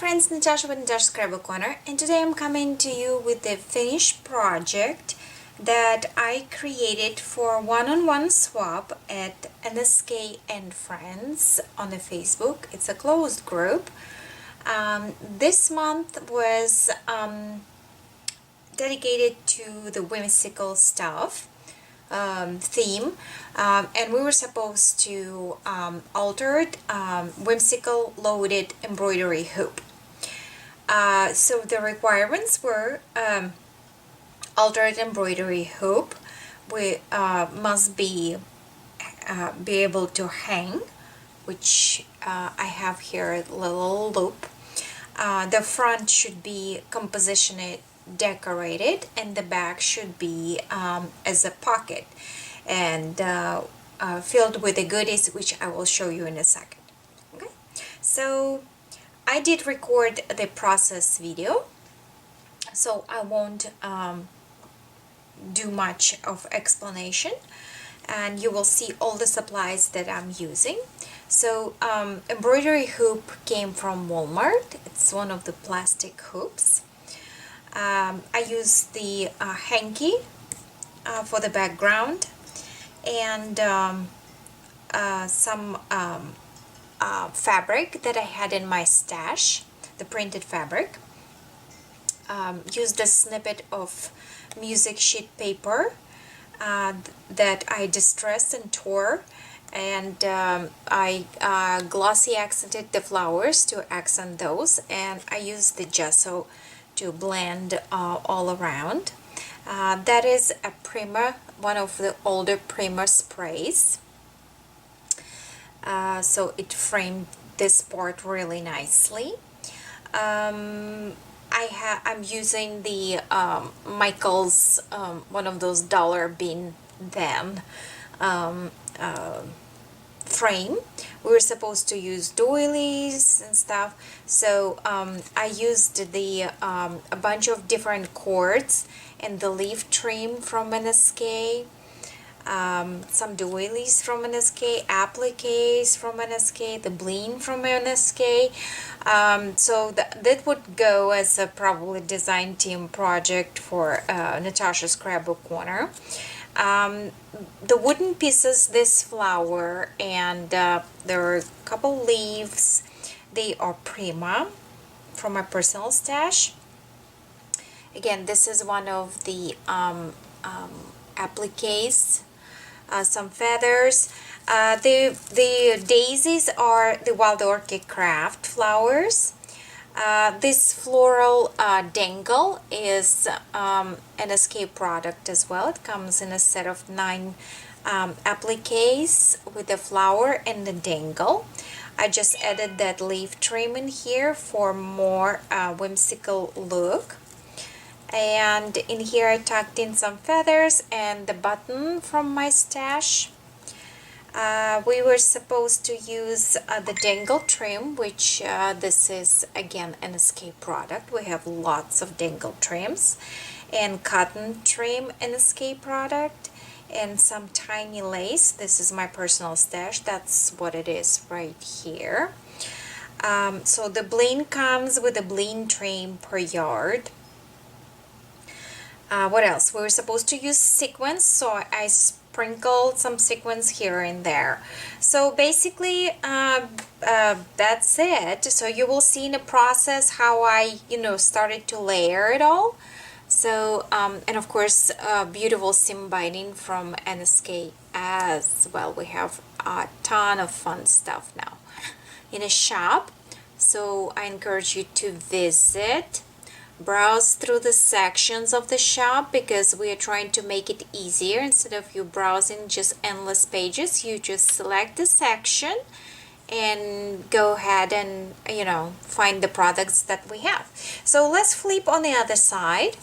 friends, Natasha with Natasha'ScrapbooKorner, and today I'm coming to you with the finished project that I created for one-on-one swap at NSK&Friends on the Facebook. It's a closed group. This month was dedicated to the whimsical stuff theme, and we were supposed to alter Whimsical Loaded Embroidery Hoop. So the requirements were altered embroidery hoop. We must be able to hang, which I have here a little loop. The front should be compositioned decorated, and the back should be as a pocket and filled with the goodies, which I will show you in a second. Okay, so I did record the process video, so I won't do much of explanation, and you will see all the supplies that I'm using. So embroidery hoop came from Walmart. It's one of the plastic hoops. I used the hanky for the background, and some fabric that I had in my stash, the printed fabric. Used a snippet of music sheet paper that I distressed and tore, and I glossy accented the flowers to accent those, and I used the gesso to blend all around. That is a primer, one of the older primer sprays. So it framed this part really nicely. I'm using the Michael's one of those dollar bin then frame. We were supposed to use doilies and stuff, so I used the a bunch of different cords and the leaf trim from NSK, some doilies from NSK, appliques from NSK, the bling from NSK. So that would go as a probably design team project for Natasha'ScrapbooKorner. The wooden pieces, this flower, and there are a couple leaves. They are Prima from my personal stash. Again, this is one of the appliques. Some feathers. The daisies are the Wild Orchid Craft flowers. This floral dangle is an NSK product as well. It comes in a set of 9 appliques with the flower and the dangle. I just added that leaf trim in here for more whimsical look. And in here I tucked in some feathers and the button from my stash. We were supposed to use the dangle trim, which this is again an NSK product. We have lots of dangle trims, and cotton trim NSK product, and some tiny lace. This is my personal stash. That's what it is right here. So the bling comes with a bling trim per yard. What else? We were supposed to use sequins, so I sprinkled some sequins here and there. So basically that's it. So you will see in the process how I started to layer it all. So and of course beautiful seam binding from NSK as well. We have a ton of fun stuff now in a shop, so I encourage you to visit. Browse through the sections of the shop, because we are trying to make it easier. Instead of you browsing just endless pages, you just select the section and go ahead and find the products that we have. So let's flip on the other side,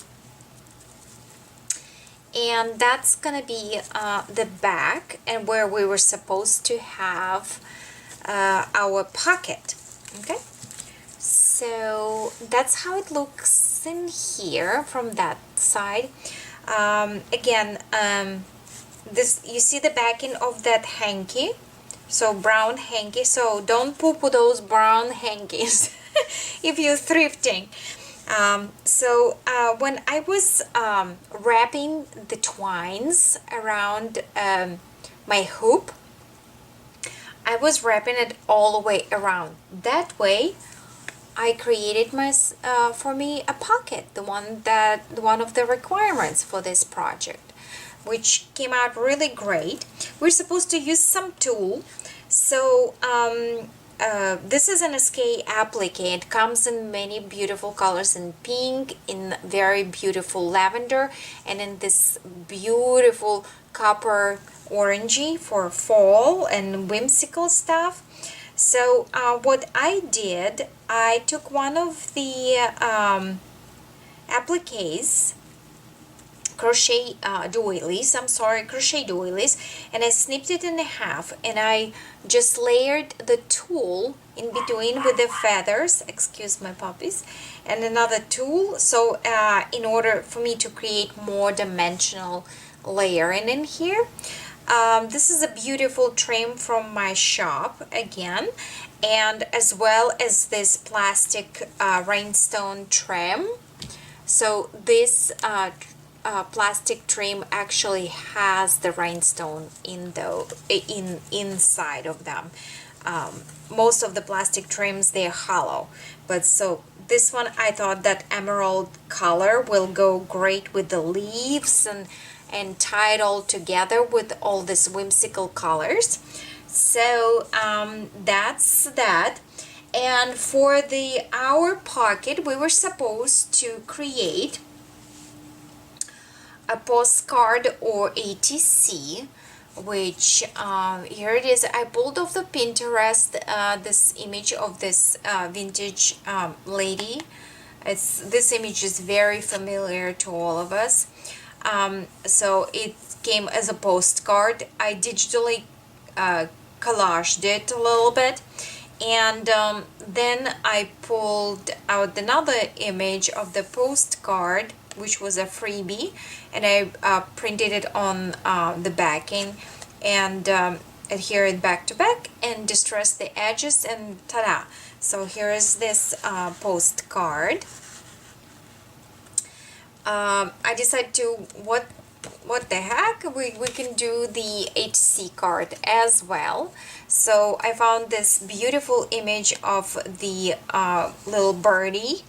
and that's gonna be the back, and where we were supposed to have our pocket. Okay, so that's how it looks in here from that side. Again, this, you see the backing of that hanky, so brown hanky. So don't poo-poo those brown hankies. if you're thrifting. When I was wrapping the twines around my hoop, I was wrapping it all the way around. That way, I created for me a pocket, the one of the requirements for this project, which came out really great. We're supposed to use some tulle, so this is an NSK applique. It comes in many beautiful colors, in pink, in very beautiful lavender, and in this beautiful copper orangey for fall and whimsical stuff. So what I did, I took one of the appliques, crochet doilies, and I snipped it in half, and I just layered the tulle in between with the feathers, excuse my puppies, and another tulle, so in order for me to create more dimensional layering in here. This is a beautiful trim from my shop again, and as well as this plastic rhinestone trim. So this plastic trim actually has the rhinestone inside of them. Most of the plastic trims, they're hollow, but so this one, I thought that emerald color will go great with the leaves and tie it all together with all these whimsical colors. So that's that. And for our pocket, we were supposed to create a postcard or ATC, which here it is. I pulled off the Pinterest this image of this vintage lady. This image is very familiar to all of us. So it came as a postcard. I digitally collaged it a little bit, and then I pulled out another image of the postcard, which was a freebie, and I printed it on the backing and adhere it back to back and distress the edges, and ta-da! So here is this postcard. I decided to, what the heck, we can do the HC card as well. So I found this beautiful image of the little birdie,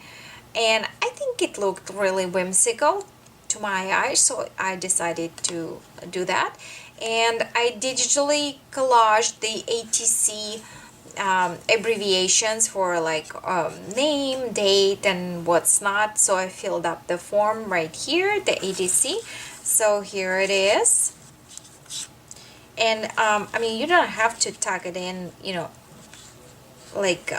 and I think it looked really whimsical to my eyes, so I decided to do that. And I digitally collaged the ATC abbreviations for like name, date, and what's not. So I filled up the form right here, the ATC. So here it is. And I mean, you don't have to tuck it in, like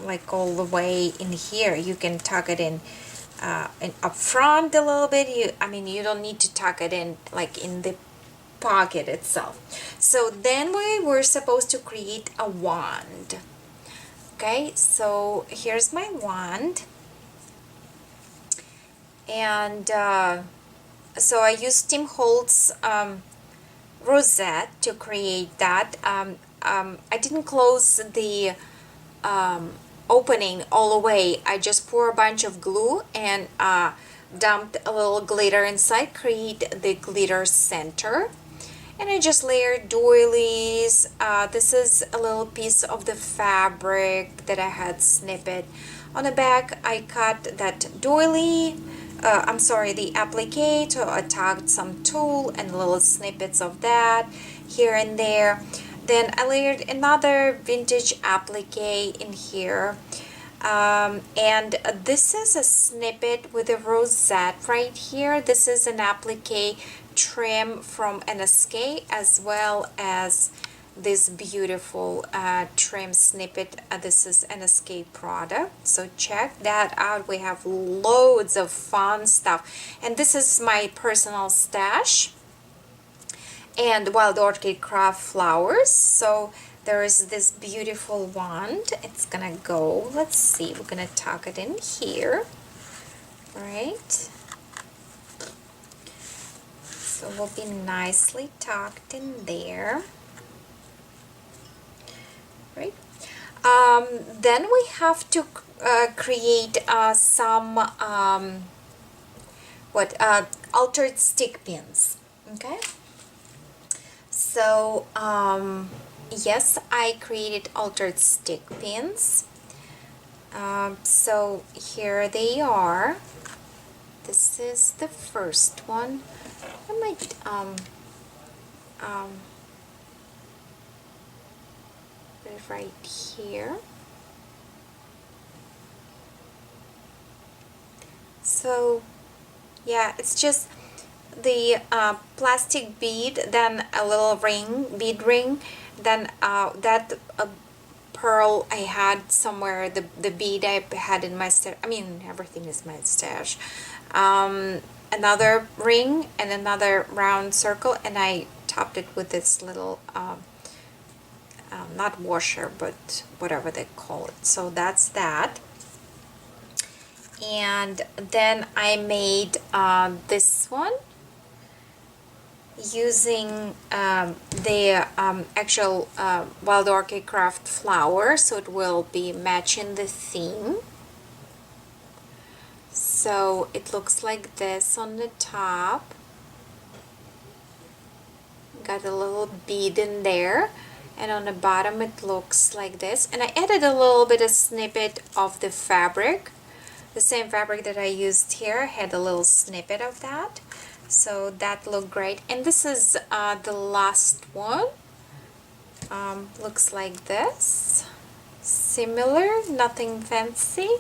like all the way in here. You can tuck it in up front a little bit. You don't need to tuck it in like in the pocket itself. So then we were supposed to create a wand. Okay, so here's my wand, and so I used Tim Holtz rosette to create that. I didn't close the opening all the way. I just pour a bunch of glue and dumped a little glitter inside, create the glitter center. And I just layered doilies. This is a little piece of the fabric that I had snippet. On the back, I cut that doily, the applique, so I tagged some tulle and little snippets of that here and there. Then I layered another vintage applique in here. And this is a snippet with a rosette right here. This is an applique trim from NSK, as well as this beautiful trim snippet. This is NSK product, so check that out. We have loads of fun stuff, and this is my personal stash and Wild Orchid Craft flowers. So there is this beautiful wand. It's gonna go, let's see, we're gonna tuck it in here, right? So it will be nicely tucked in there, right? then we have to create some altered stick pins. Okay, so yes, I created altered stick pins. So here they are. This is the first one. I might put it right here. So yeah, it's just the plastic bead, then a little bead ring, then that pearl I had somewhere, the bead I had in my stash. I mean, everything is my stash. Another ring and another round circle, and I topped it with this little not washer, but whatever they call it. So that's that. And then I made this one using the actual Wild Orchid Craft flower, so it will be matching the theme. So it looks like this on the top. Got a little bead in there, and on the bottom it looks like this. And I added a little bit of snippet of the fabric, the same fabric that I used here. Had a little snippet of that, so that looked great. And this is the last one. Looks like this, similar, nothing fancy,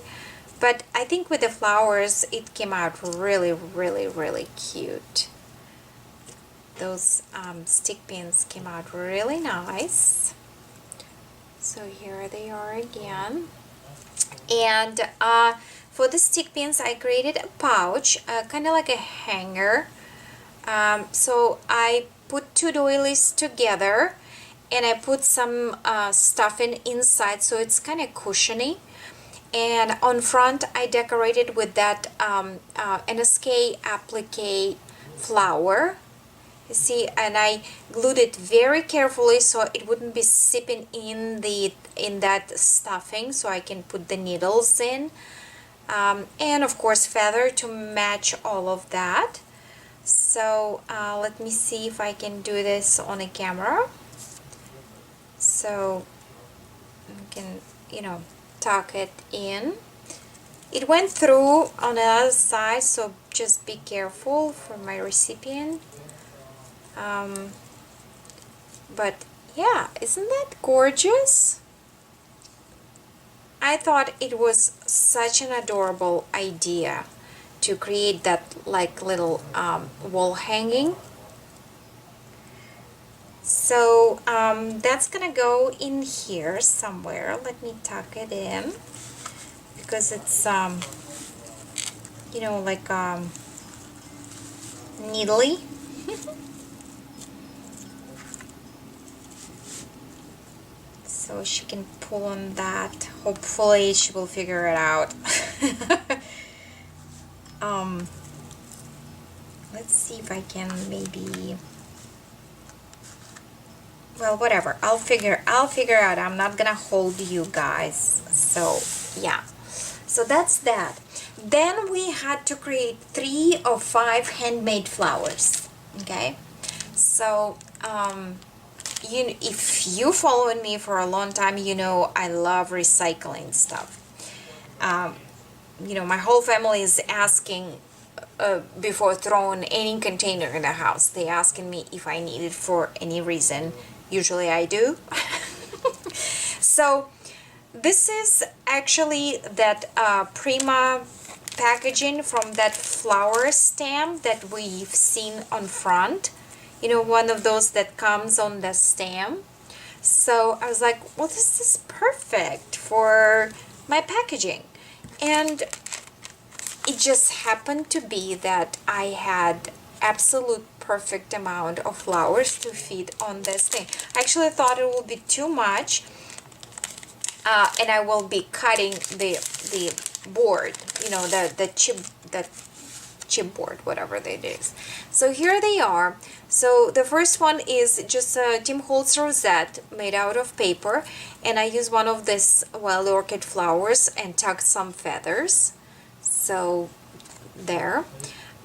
but I think with the flowers it came out really, really, really cute. Those stick pins came out really nice. So here they are again. And for the stick pins I created a pouch, kind of like a hanger. So I put two doilies together, and I put some stuffing inside, so it's kind of cushiony. And on front I decorated with that NSK applique flower. You see, and I glued it very carefully so it wouldn't be sipping in that stuffing, so I can put the needles in. And of course feather to match all of that. So let me see if I can do this on a camera. So I can, tuck it in. It went through on the other side, so just be careful for my recipient. But yeah, isn't that gorgeous? I thought it was such an adorable idea to create that like little wall hanging. So that's gonna go in here somewhere. Let me tuck it in, because it's like needly. So she can pull on that. Hopefully she will figure it out. Let's see if I can maybe, well, whatever, I'll figure out. I'm not gonna hold you guys. So yeah, so that's that. Then we had to create 3 or 5 handmade flowers. Okay, so if you followed me for a long time, I love recycling stuff. My whole family is asking, before throwing any container in the house, they asking me if I need it for any reason. Usually I do. So this is actually that Prima packaging from that flower stamp that we've seen on front. One of those that comes on the stamp. So I was like, well, this is perfect for my packaging. And it just happened to be that I had absolute perfect amount of flowers to fit on this thing. I actually thought it would be too much, and I will be cutting the board, the chipboard, whatever it is. So here they are. So the first one is just a Tim Holtz rosette made out of paper, and I use one of this wild orchid flowers and tucked some feathers. So there.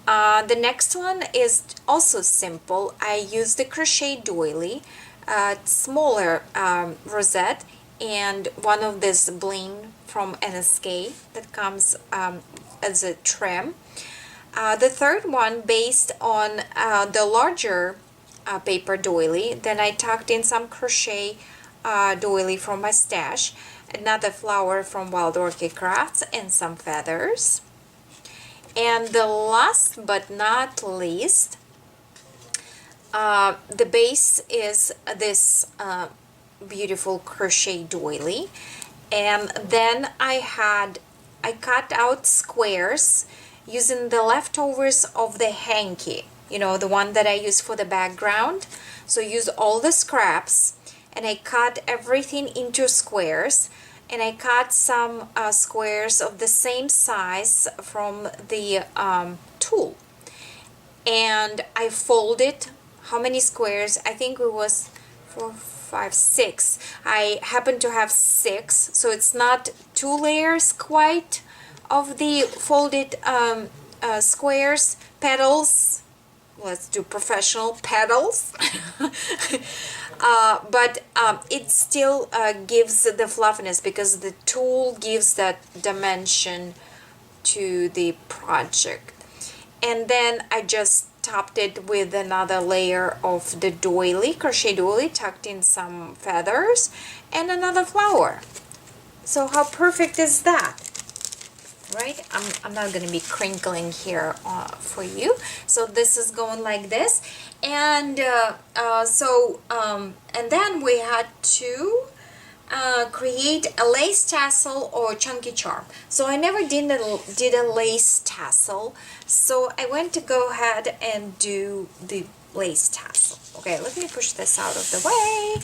The next one is also simple. I use the crochet doily, smaller rosette, and one of this bling from NSK that comes as a trim. The third one based on the larger paper doily. Then I tucked in some crochet doily from my stash, another flower from Wild Orchid Crafts, and some feathers. And the last but not least, the base is this beautiful crochet doily. And then I cut out squares using the leftovers of the hanky, you know, the one that I use for the background. So use all the scraps, and I cut everything into squares, and I cut some squares of the same size from the tool, and I folded how many squares? I think it was 4, 5, 6. I happen to have 6, so it's not 2 layers quite of the folded squares, petals. Let's do professional petals. But it still gives the fluffiness because the tool gives that dimension to the project. And then I just topped it with another layer of the doily, crochet doily, tucked in some feathers and another flower. So how perfect is that? Right? I'm not going to be crinkling here for you. So this is going like this. And and then we had to create a lace tassel or chunky charm. So I never did a lace tassel, so I went to go ahead and do the lace tassel. Okay, let me push this out of the way.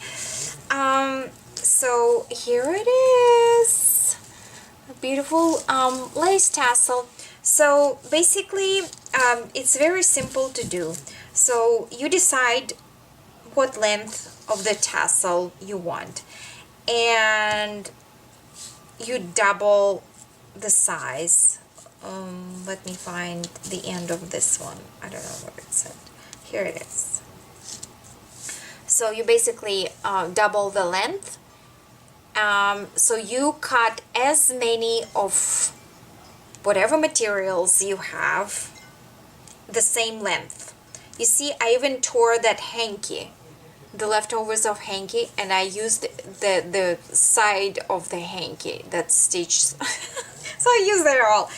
So here it is, a beautiful lace tassel. So basically it's very simple to do. So you decide what length of the tassel you want, and you double the size. Let me find the end of this one. I don't know where it's at. Here it is. So you basically double the length. So you cut as many of whatever materials you have the same length. You see, I even tore that hanky, the leftovers of hanky, and I used the side of the hanky, that stitch. So I used it all.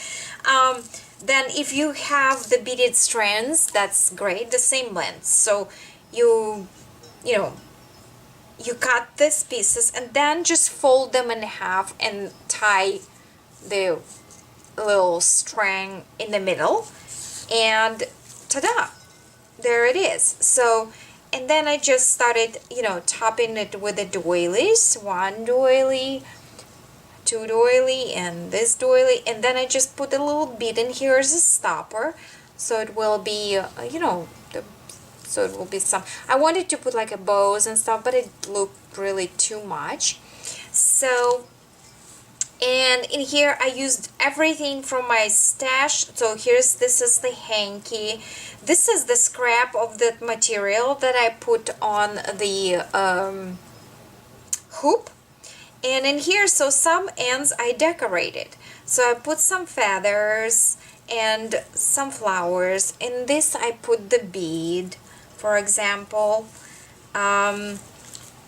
Then if you have the beaded strands, that's great, the same length. So you cut these pieces and then just fold them in half and tie the little string in the middle, and ta-da, there it is. So, and then I just started, topping it with the doilies, 1 doily, 2 doily, and this doily, and then I just put a little bead in here as a stopper, so it will be, so it will be some. I wanted to put like a bows and stuff, but it looked really too much. So, and in here I used everything from my stash. So this is the hanky. This is the scrap of the material that I put on the hoop. And in here, so some ends I decorated. So I put some feathers and some flowers. In this I put the bead, for example.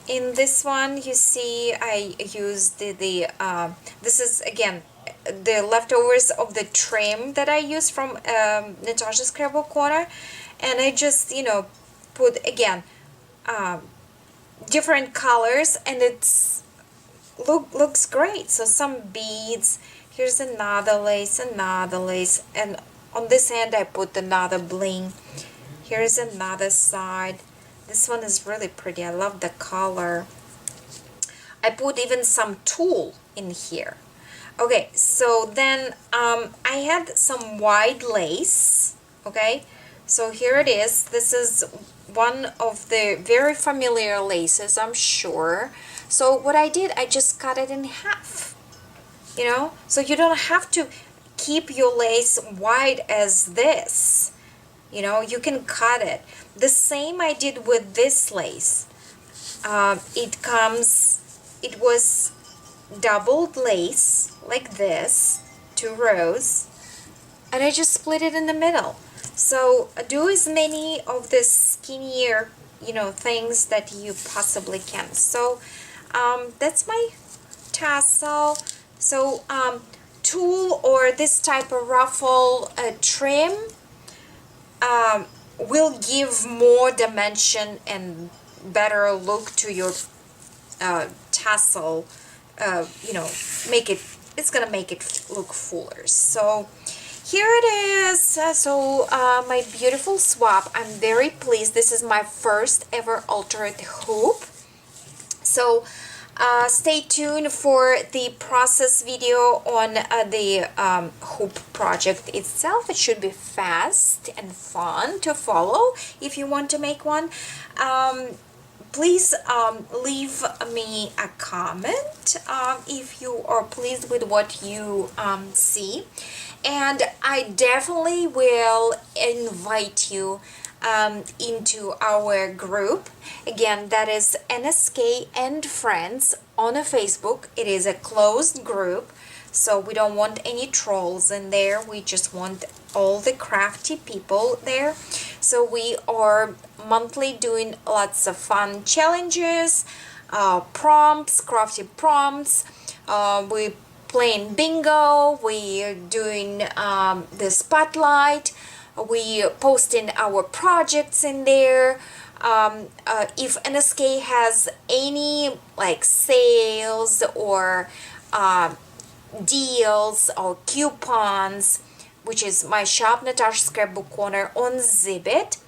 In this one, you see, I used this is again the leftovers of the trim that I used from Natasha'ScrapbooKorner, and I just put again different colors, and it's looks great. So some beads. Here's another lace, and on this end I put another bling. Here's another side. This one is really pretty. I love the color. I put even some tulle in here. Okay, so then I had some white lace, Okay, so here it is. This is one of the very familiar laces, I'm sure. So what I did, I just cut it in half, you know, so you don't have to keep your lace wide as this, you know, you can cut it. The same I did with this lace. It was doubled lace like this, 2 rows, and I just split it in the middle. So do as many of the skinnier, you know, things that you possibly can. So that's my tassel. So tulle or this type of ruffle trim will give more dimension and better look to your tassel. You know, it's gonna make it look fuller. So here it is. My beautiful swap. I'm very pleased. This is my first ever altered hoop. So stay tuned for the process video on the hoop project itself. It should be fast and fun to follow if you want to make one. Please leave me a comment if you are pleased with what you see, and I definitely will invite you into our group. Again, that is NSK&Friends on a Facebook. It is a closed group, so we don't want any trolls in there. We just want all the crafty people there. So we are monthly doing lots of fun challenges, prompts, crafty prompts. We playing bingo. We're doing the spotlight. We posting our projects in there. If NSK has any like sales or deals or coupons, which is my shop, Natasha'ScrapbooKorner on Zibit,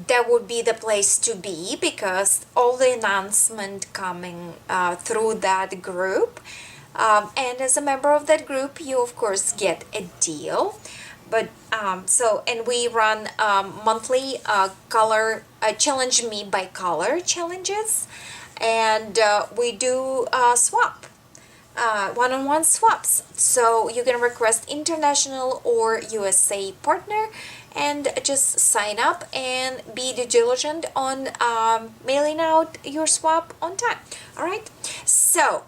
that would be the place to be, because all the announcement coming through that group. And as a member of that group, you of course get a deal. But and we run monthly color challenge me by color challenges, and we do swap one-on-one swaps. So you can request international or USA partner and just sign up and be diligent on mailing out your swap on time. All right, so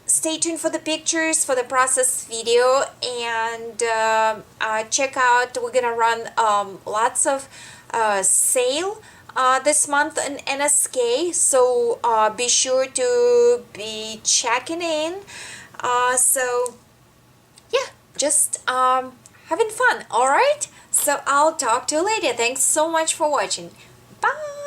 stay tuned for the pictures for the process video, and check out, we're gonna run lots of sale this month in NSK, so be sure to be checking in. So yeah, just having fun. All right, so I'll talk to you later. Thanks so much for watching. Bye.